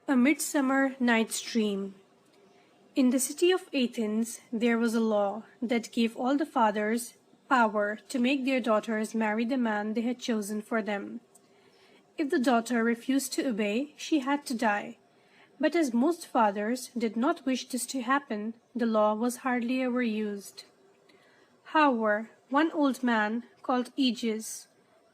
A Midsummer Night's Dream. In the city of Athens there was a law that gave all the fathers power to make their daughters marry the man they had chosen for them. If the daughter refused to obey, she had to die. But as most fathers did not wish this to happen, the law was hardly ever used. However, one old man called Aegeus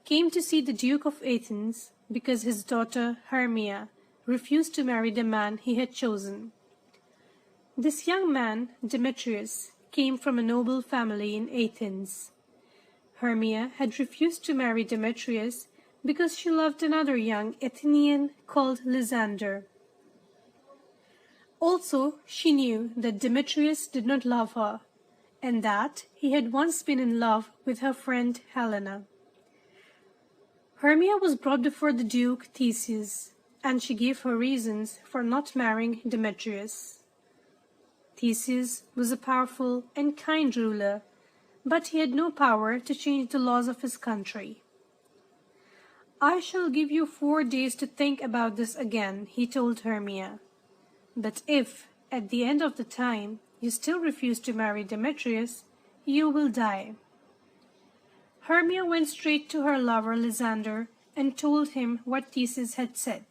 came to see the Duke of Athens because his daughter Hermia refused to marry the man he had chosen. This young man, Demetrius, came from a noble family in Athens. Hermia had refused to marry Demetrius because she loved another young Athenian called Lysander. Also, she knew that Demetrius did not love her, and that he had once been in love with her friend Helena. Hermia was brought before the Duke Theseus, and she gave her reasons for not marrying Demetrius. Theseus was a powerful and kind ruler, but he had no power to change the laws of his country. "I shall give you 4 days to think about this again," he told Hermia. "But if, at the end of the time, you still refuse to marry Demetrius, you will die." Hermia went straight to her lover Lysander and told him what Theseus had said.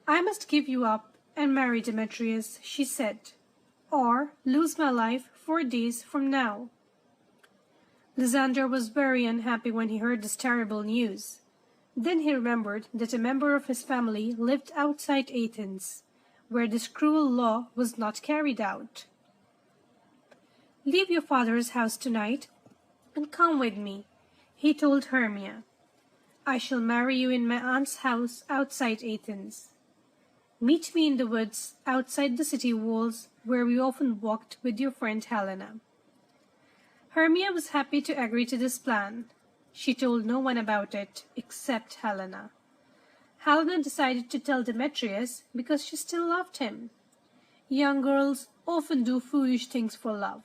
"I must give you up and marry Demetrius," she said, "or lose my life 4 days from now." Lysander was very unhappy when he heard this terrible news. Then he remembered that a member of his family lived outside Athens, where this cruel law was not carried out. "Leave your father's house tonight and come with me," he told Hermia. "I shall marry you in my aunt's house outside Athens. Meet me in the woods outside the city walls where we often walked with your friend Helena." Hermia was happy to agree to this plan. She told no one about it except Helena. Helena decided to tell Demetrius because she still loved him. Young girls often do foolish things for love.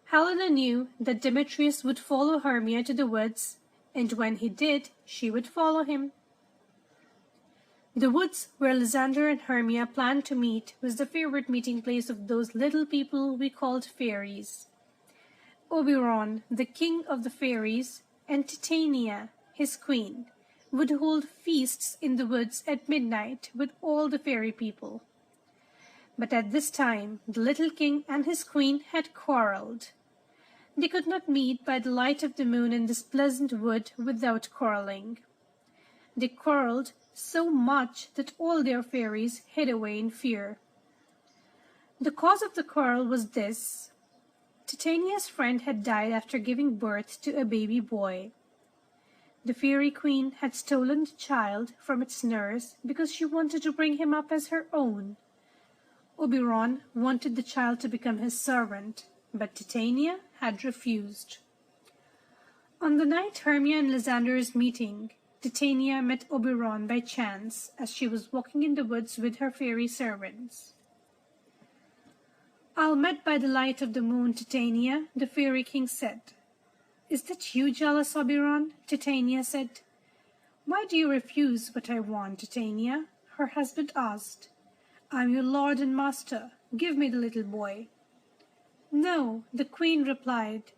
Helena knew that Demetrius would follow Hermia to the woods, and when he did, she would follow him. The woods where Lysander and Hermia planned to meet was the favorite meeting place of those little people we called fairies. Oberon, the king of the fairies, and Titania, his queen, would hold feasts in the woods at midnight with all the fairy people. But at this time the little king and his queen had quarreled. They could not meet by the light of the moon in this pleasant wood without quarreling. They quarreled so much that all their fairies hid away in fear. The cause of the quarrel was this. Titania's friend had died after giving birth to a baby boy. The fairy queen had stolen the child from its nurse because she wanted to bring him up as her own. Oberon wanted the child to become his servant, but Titania had refused. On the night Hermia and Lysander's meeting, Titania met Oberon by chance as she was walking in the woods with her fairy servants. "I'll met by the light of the moon, Titania," the fairy king said. "Is that you jealous, Oberon?" Titania said. "Why do you refuse what I want, Titania?" her husband asked. "I'm your lord and master. Give me the little boy." "No," the queen replied.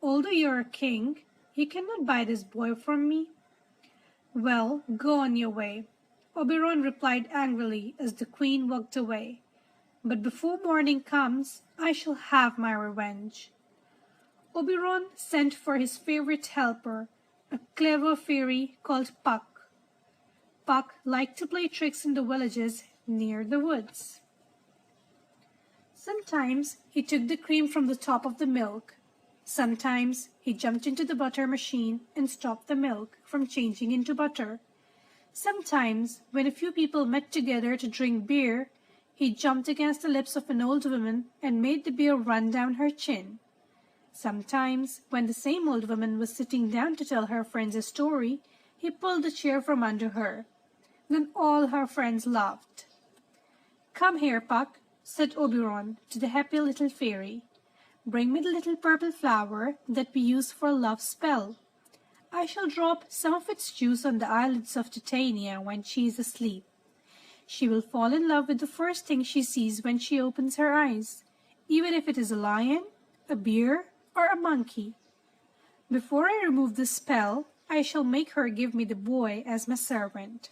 "Although you're a king, you cannot buy this boy from me." "Well, go on your way," Oberon replied angrily as the queen walked away. "But before morning comes, I shall have my revenge." Oberon sent for his favorite helper, a clever fairy called Puck. Puck liked to play tricks in the villages near the woods. Sometimes he took the cream from the top of the milk. Sometimes he jumped into the butter machine and stopped the milk from changing into butter. Sometimes, when a few people met together to drink beer, he jumped against the lips of an old woman and made the beer run down her chin. Sometimes, when the same old woman was sitting down to tell her friends a story, he pulled the chair from under her. Then all her friends laughed. "Come here, Puck," said Oberon to the happy little fairy. "Bring me the little purple flower that we use for a love spell. I shall drop some of its juice on the eyelids of Titania when she is asleep. She will fall in love with the first thing she sees when she opens her eyes, even if it is a lion, a bear, or a monkey. Before I remove the spell, I shall make her give me the boy as my servant."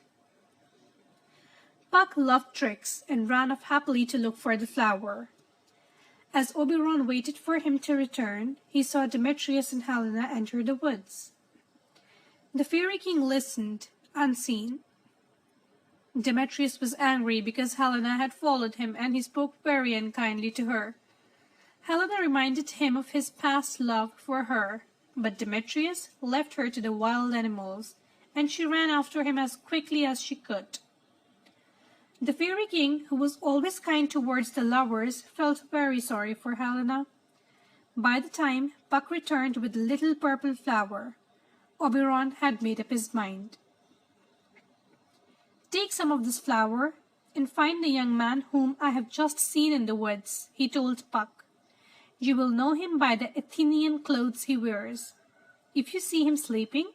Puck loved tricks and ran off happily to look for the flower. As Oberon waited for him to return, he saw Demetrius and Helena enter the woods. The Fairy King listened, unseen. Demetrius was angry because Helena had followed him, and he spoke very unkindly to her. Helena reminded him of his past love for her, but Demetrius left her to the wild animals, and she ran after him as quickly as she could. The Fairy King, who was always kind towards the lovers, felt very sorry for Helena. By the time Puck returned with the little purple flower, Oberon had made up his mind. "Take some of this flower and find the young man whom I have just seen in the woods," he told Puck. "You will know him by the Athenian clothes he wears. If you see him sleeping,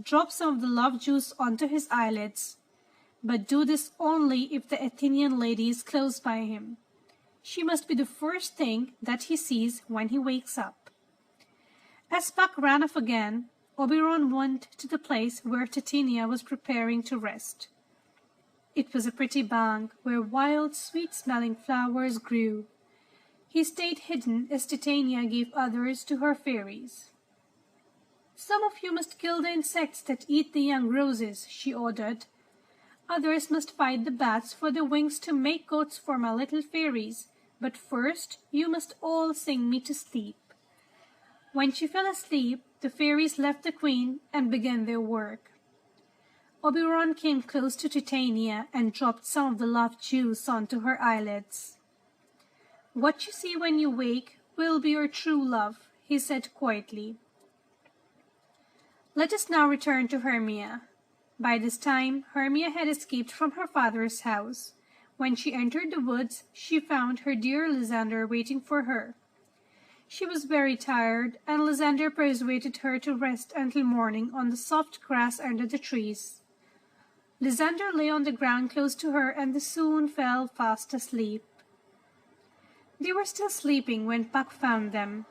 drop some of the love juice onto his eyelids. But do this only if the Athenian lady is close by him. She must be the first thing that he sees when he wakes up." As Puck ran off again, Oberon went to the place where Titania was preparing to rest. It was a pretty bank where wild, sweet-smelling flowers grew. He stayed hidden as Titania gave others to her fairies. "Some of you must kill the insects that eat the young roses," she ordered. "Others must fight the bats for the wings to make coats for my little fairies, but first you must all sing me to sleep." When she fell asleep, the fairies left the queen and began their work. Oberon came close to Titania and dropped some of the love juice onto her eyelids. "What you see when you wake will be your true love," he said quietly. Let us now return to Hermia. By this time, Hermia had escaped from her father's house. When she entered the woods, she found her dear Lysander waiting for her. She was very tired, and Lysander persuaded her to rest until morning on the soft grass under the trees. Lysander lay on the ground close to her and soon fell fast asleep. They were still sleeping when Puck found them.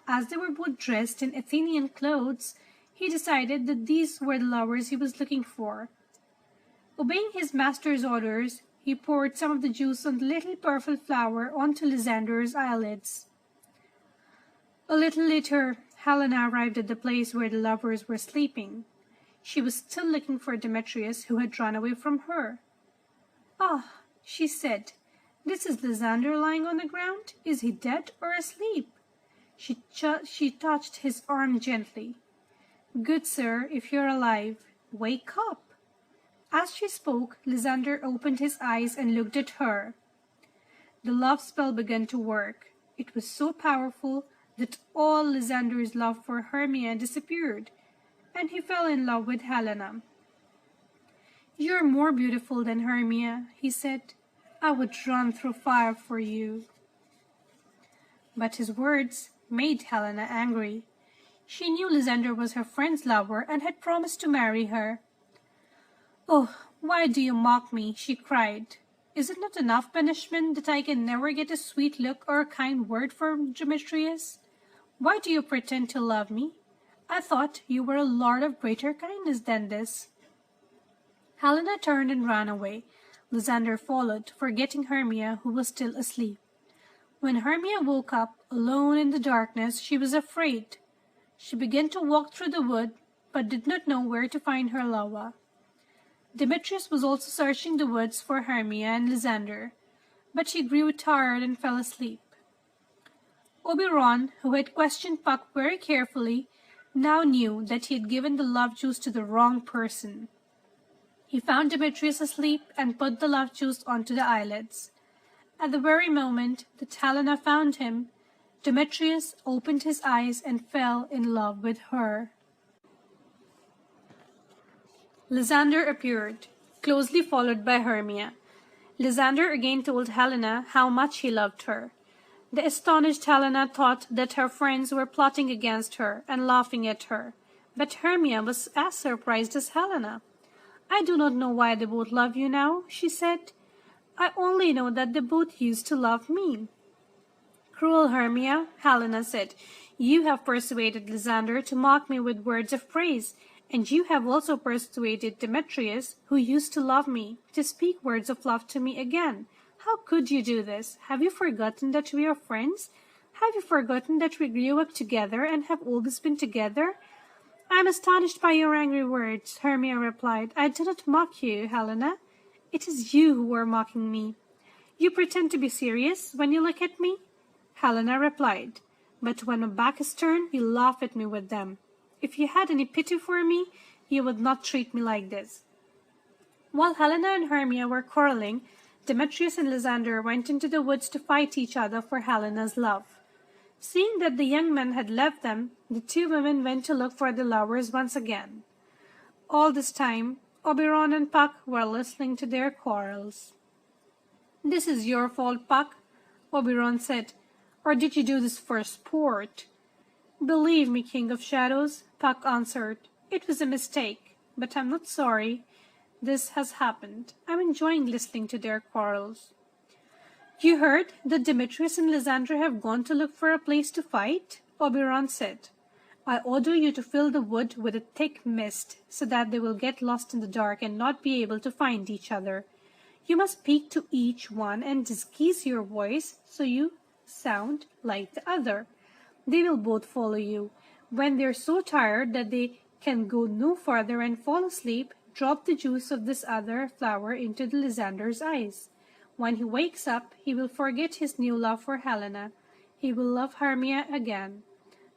As they were both dressed in Athenian clothes, he decided that these were the lovers he was looking for. Obeying his master's orders, he poured some of the juice on the little purple flower onto Lysander's eyelids. A little later, Helena arrived at the place where the lovers were sleeping. She was still looking for Demetrius, who had run away from her. "Ah," she said, "this is Lysander lying on the ground. Is he dead or asleep?" She touched his arm gently. "Good sir, if you're alive, wake up." As she spoke, Lysander opened his eyes and looked at her. The love spell began to work. It was so powerful that all Lysander's love for Hermia disappeared, and he fell in love with Helena. "You're more beautiful than Hermia," he said. "I would run through fire for you." But his words made Helena angry. She knew Lysander was her friend's lover and had promised to marry her. "Oh, why do you mock me?" she cried. "Is it not enough punishment that I can never get a sweet look or a kind word from Demetrius? Why do you pretend to love me? I thought you were a lord of greater kindness than this." Helena turned and ran away. Lysander followed, forgetting Hermia, who was still asleep. When Hermia woke up, alone in the darkness, she was afraid. She began to walk through the wood, but did not know where to find her lover. Demetrius was also searching the woods for Hermia and Lysander, but he grew tired and fell asleep. Oberon, who had questioned Puck very carefully, now knew that he had given the love juice to the wrong person. He found Demetrius asleep and put the love juice onto the eyelids. At the very moment that Helena found him, Demetrius opened his eyes and fell in love with her. Lysander appeared, closely followed by Hermia. Lysander again told Helena how much he loved her. The astonished Helena thought that her friends were plotting against her and laughing at her, but Hermia was as surprised as Helena. "I do not know why they both love you now," she said. I only know that they both used to love me." "Cruel Hermia," Helena said, "you have persuaded Lysander to mock me with words of praise, and you have also persuaded Demetrius, who used to love me, to speak words of love to me again. How could you do this? Have you forgotten that we are friends? Have you forgotten that we grew up together and have always been together?" "I am astonished by your angry words," Hermia replied. "I do not mock you, Helena. It is you who are mocking me." "You pretend to be serious when you look at me," Helena replied, "but when my back is turned, you laugh at me with them. If you had any pity for me, you would not treat me like this." While Helena and Hermia were quarreling, Demetrius and Lysander went into the woods to fight each other for Helena's love. Seeing that the young men had left them, the two women went to look for the lovers once again. All this time, Oberon and Puck were listening to their quarrels. "This is your fault, Puck," Oberon said. "Or did you do this for sport?" "Believe me, King of Shadows," Puck answered, "it was a mistake, but I'm not sorry this has happened. I'm enjoying listening to their quarrels." "You heard that Demetrius and Lysander have gone to look for a place to fight?" Oberon said. "I order you to fill the wood with a thick mist, so that they will get lost in the dark and not be able to find each other. You must speak to each one and disguise your voice so you sound like the other. They will both follow you. When they're so tired that they can go no farther and fall asleep, drop the juice of this other flower into the Lysander's eyes. When he wakes up, he will forget his new love for Helena. He will love Hermia again.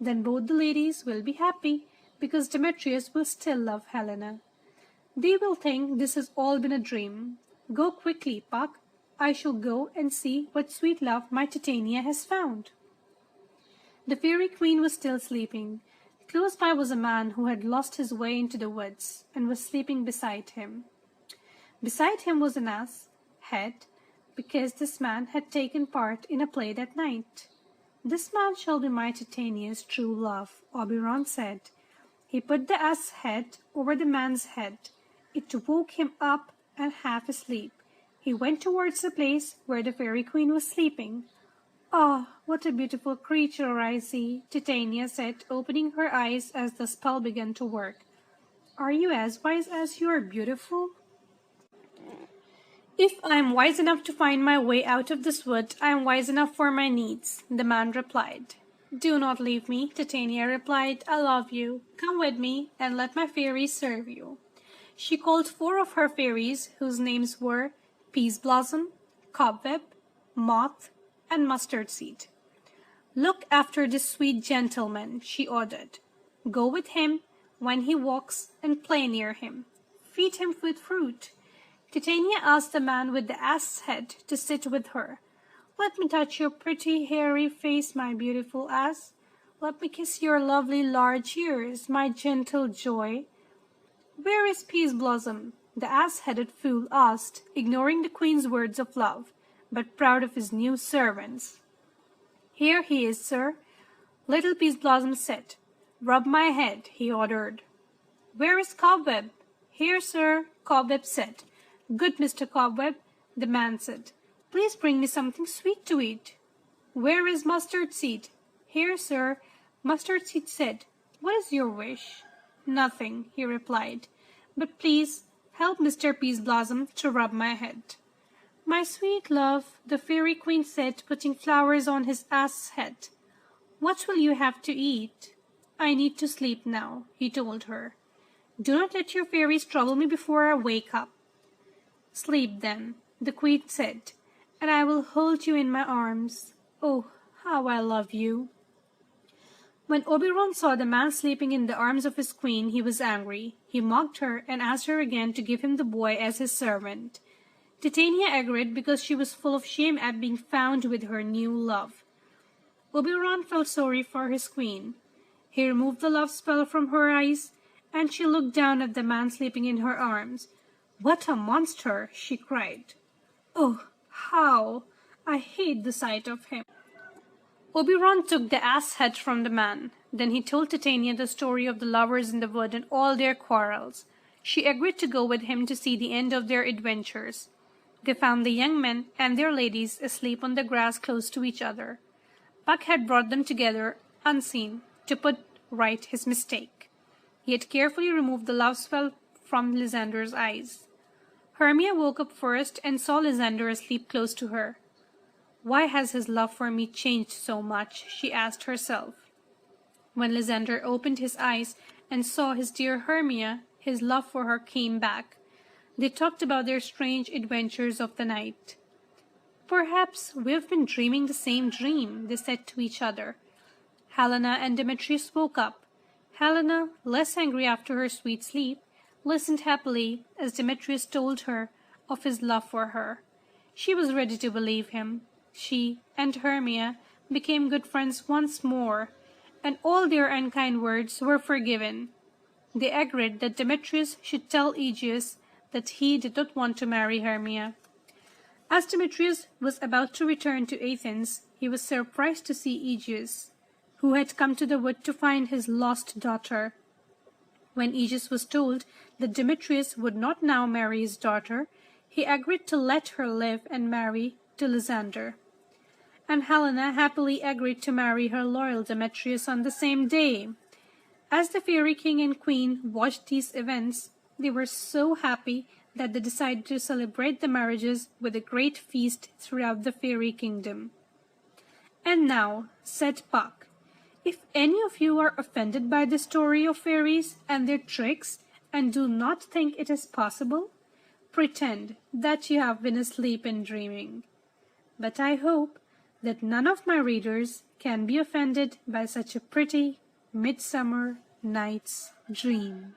Then both the ladies will be happy, because Demetrius will still love Helena. They will think this has all been a dream. Go quickly, Puck. I shall go and see what sweet love my Titania has found." The Fairy Queen was still sleeping. Close by was a man who had lost his way into the woods, and was sleeping beside him. Beside him was an ass head, because this man had taken part in a play that night. "This man shall be my Titania's true love," Oberon said. He put the ass head over the man's head. It woke him up and half asleep. He went towards the place where the Fairy Queen was sleeping. "Ah, what a beautiful creature I see," Titania said, opening her eyes as the spell began to work. "Are you as wise as you are beautiful?" "If I am wise enough to find my way out of this wood, I am wise enough for my needs," the man replied. "Do not leave me," Titania replied. "I love you. Come with me, and let my fairies serve you." She called 4 of her fairies, whose names were Peas Blossom, Cobweb, Moth, and Mustard Seed. "Look after this sweet gentleman," she ordered. "Go with him when he walks and play near him. Feed him with fruit." Titania asked the man with the ass head to sit with her. "Let me touch your pretty hairy face, my beautiful ass. Let me kiss your lovely large ears, my gentle joy." "Where is Peas Blossom?" the ass-headed fool asked, ignoring the queen's words of love, but proud of his new servants. "Here he is, sir," little Peas Blossom said. "Rub my head," he ordered. "Where is Cobweb?" "Here, sir," Cobweb said. "Good Mr. Cobweb," the man said. "Please bring me something sweet to eat." "Where is Mustard Seed?" "Here, sir," Mustard Seed said. "What is your wish?" "Nothing," he replied. "But please help Mr. Peas Blossom to rub my head." "My sweet love," the Fairy Queen said, putting flowers on his ass head. "What will you have to eat?" "I need to sleep now," he told her. "Do not let your fairies trouble me before I wake up." "Sleep then," the Queen said, "and I will hold you in my arms. Oh, how I love you." When Oberon saw the man sleeping in the arms of his queen, he was angry. He mocked her and asked her again to give him the boy as his servant. Titania agreed because she was full of shame at being found with her new love. Oberon felt sorry for his queen. He removed the love spell from her eyes, and she looked down at the man sleeping in her arms. "What a monster!" she cried. "Oh, how! I hate the sight of him." Oberon took the ass head from the man. Then he told Titania the story of the lovers in the wood and all their quarrels. She agreed to go with him to see the end of their adventures. They found the young men and their ladies asleep on the grass close to each other. Puck had brought them together unseen to put right his mistake. He had carefully removed the love spell from Lysander's eyes. Hermia woke up first and saw Lysander asleep close to her. "Why has his love for me changed so much?" she asked herself. When Lysander opened his eyes and saw his dear Hermia, his love for her came back. They talked about their strange adventures of the night. "Perhaps we've been dreaming the same dream," they said to each other. Helena and Demetrius woke up. Helena, less angry after her sweet sleep, listened happily as Demetrius told her of his love for her. She was ready to believe him. She and Hermia became good friends once more, and all their unkind words were forgiven. They agreed that Demetrius should tell Aegeus that he did not want to marry Hermia. As Demetrius was about to return to Athens, he was surprised to see Aegeus, who had come to the wood to find his lost daughter. When Aegeus was told that Demetrius would not now marry his daughter, he agreed to let her live and marry to Lysander. And Helena happily agreed to marry her loyal Demetrius on the same day. As the fairy king and queen watched these events, they were so happy that they decided to celebrate the marriages with a great feast throughout the fairy kingdom. "And now," said Puck, "if any of you are offended by the story of fairies and their tricks and do not think it is possible, pretend that you have been asleep and dreaming. But I hope that none of my readers can be offended by such a pretty midsummer night's dream."